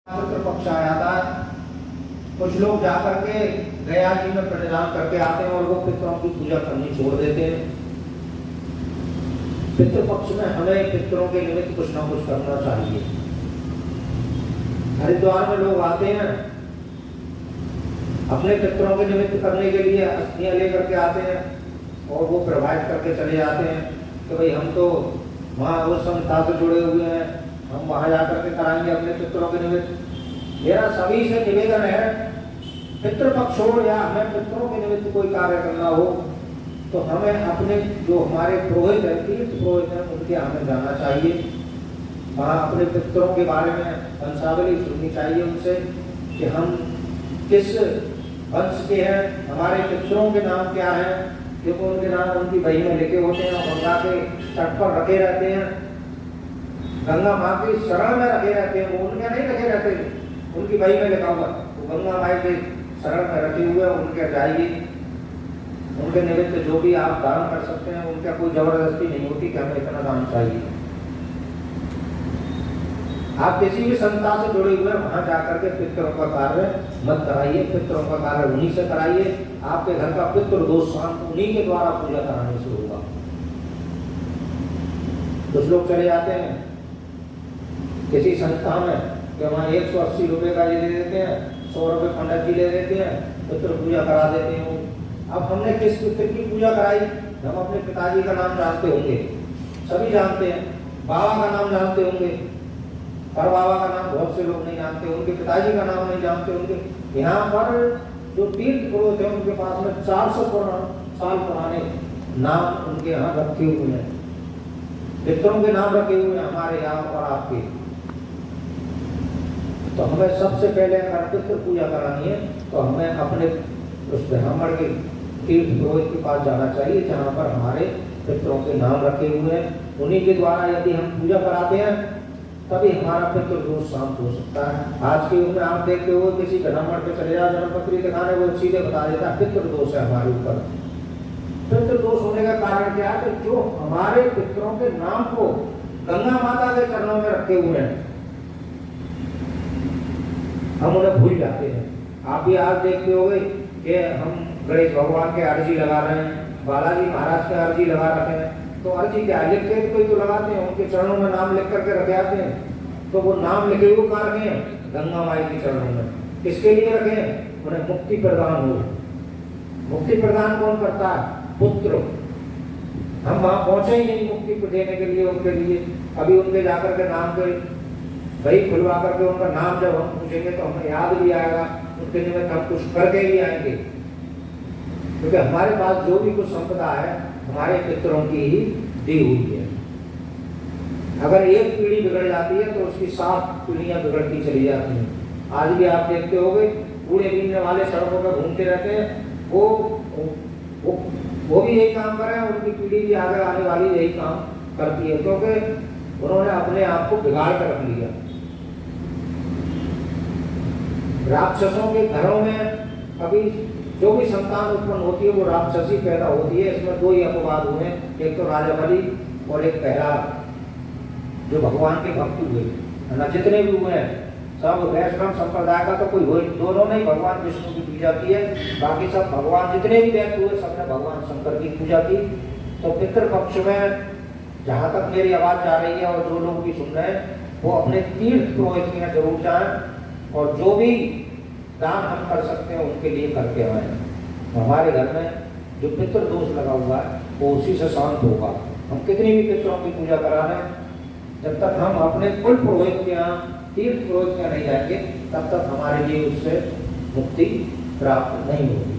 पितृ पक्ष आया था, कुछ लोग जाकर के गया जी में प्रतिदान करके आते हैं और वो पितरों की पूजा करनी छोड़ देते हैं। पितृ पक्ष में हमें पितरों के निमित्त कुछ ना कुछ करना चाहिए। हरिद्वार में लोग आते हैं, अपने पितरों के निमित्त करने के लिए अस्थियां लेकर के आते हैं और वो प्रवाहित करके चले जाते हैं कि भाई हम तो वहाँ उस संस्था से जुड़े हुए हैं, हम वहाँ जाकर के कराएंगे अपने पितरों के निमित्त। मेरा सभी से निवेदन है, पितृपक्ष हो या हमें पितरों के निमित्त कोई कार्य करना हो तो हमें अपने जो हमारे पुरोहित हैं, तीर्थ पुरोहित हैं, उनके हमें जाना चाहिए। वहाँ अपने पितरों के बारे में वंशावली सुननी चाहिए उनसे कि हम किस वंश के हैं, हमारे पितरों के नाम क्या हैं, क्योंकि उनके नाम उनकी बही में लिखे होते हैं और गंगा के तट पर रखे रहते हैं, गंगा माँ की शरण में रखे रहते हैं। वो उनके नहीं रखे रहते, उनकी बही में लिखा हुआ, वो गंगा माई के शरण में रखे हुए उनके जाइए। उनके निमित्त जो भी आप दान कर सकते हैं, उनका कोई जबरदस्ती नहीं होती कि हमें इतना दान चाहिए। आप किसी भी संस्था से जुड़े हुए वहां जाकर के पितरों का कार्य मत कराइए, पितरों का कार्य उन्हीं से कराइए। आपके घर का पितृ दोष शांत उन्हीं के द्वारा पूजा कराने से होगा। कुछ लोग चले जाते हैं किसी संस्था में कि वहाँ 180 रुपये का ये ले देते हैं, 100 रुपये पंडित जी ले देते हैं, पितृ पूजा करा देते हैं। अब हमने किस पितृ की पूजा कराई? हम अपने पिताजी का नाम जानते होंगे, सभी जानते हैं, बाबा का नाम जानते होंगे, पर बाबा का नाम बहुत से लोग नहीं जानते, उनके पिताजी का नाम नहीं जानते होंगे। यहाँ पर जो तीर्थ पुरोहित हैं उनके पास में 400 साल पुराने नाम उनके यहाँ रखे हुए हैं, पितरों के नाम रखे हुए हैं हमारे यहाँ और आपके। तो हमें सबसे पहले अगर पितृ पूजा करानी है तो हमें अपने उस ब्राह्मण के तीर्थ पुरोहित के पास जाना चाहिए जहाँ पर हमारे पितरों के नाम रखे हुए हैं। उन्हीं के द्वारा यदि हम पूजा कराते हैं तभी हमारा पितृ दोष शांत हो सकता है। आज के युग में आप देखते हो किसी ब्राह्मण पे चले जाओ जन्मपत्री दिखाने, वो सीधे बता देता है पितृ दोष है हमारे ऊपर। पितृ दोष होने का कारण क्या है? तो जो हमारे पितरों के नाम को गंगा माता के चरणों में रखे हुए हैं हम उन्हें भूल जाते हैं। आप भी आज देखते होंगे कि हम गणेश भगवान के अर्जी लगा रहे हैं, बालाजी महाराज के अर्जी लगा रखे हैं, तो अर्जी क्या लिख के कोई तो लगाते हैं, उनके चरणों में नाम लिख करके रखे आते हैं। तो वो नाम लिखे हुए कहाँ रखे हैं? गंगा माई के चरणों में। किसके लिए रखे हैं? उन्हें मुक्ति प्रदान हो। मुक्ति प्रदान कौन करता है? पुत्र। हम वहां पहुंचे ही नहीं मुक्ति देने के लिए उनके लिए। अभी उनके जाकर के नाम के वही खुलवा करके उनका नाम जब हम पूछेंगे तो हमें याद भी आएगा, उनके निमित्त हम कुछ करके भी आएंगे, क्योंकि हमारे पास जो भी कुछ संपदा है हमारे पितरों की ही दी हुई है। अगर एक पीढ़ी बिगड़ जाती है तो उसकी 7 पीढ़ियां बिगड़ती चली जाती हैं। आज भी आप देखते होंगे कूड़े बीनने वाले सड़कों पर घूमते रहते हैं, वो भी यही काम कर रहे हैं, उनकी पीढ़ी भी आगे आने वाली यही काम करती है, क्योंकि उन्होंने अपने आप को बिगाड़ कर रख लिया। राक्षसों के घरों में कभी जो भी संतान उत्पन्न होती है वो राक्षसी पैदा होती है। इसमें 2 ही अपवाद हुए, एक तो राजा बलि और एक प्रहलाद जो भगवान के भक्त हुए। न जितने भी हुए हैं सब वैष्णव संप्रदाय का तो कोई हो, दोनों ने भगवान विष्णु की पूजा की है, बाकी सब भगवान जितने भी व्यक्ति हुए सबने भगवान शंकर की पूजा की। तो पितृ पक्ष में जहाँ तक मेरी आवाज जा रही है और जो लोग भी सुन रहे हैं वो अपने तीर्थ पुरोहित में जरूर जाएं और जो भी दान हम कर सकते हैं उनके लिए करके आए। हमारे घर में जो पितृ दोष लगा हुआ है वो उसी से शांत होगा। हम कितनी भी पितरों की पूजा करा रहे हैं, जब तक हम अपने कुल पुरोहित के यहाँ तीर्थ पुरोहित के नहीं जाएंगे तब तक हमारे लिए उससे मुक्ति प्राप्त नहीं होगी।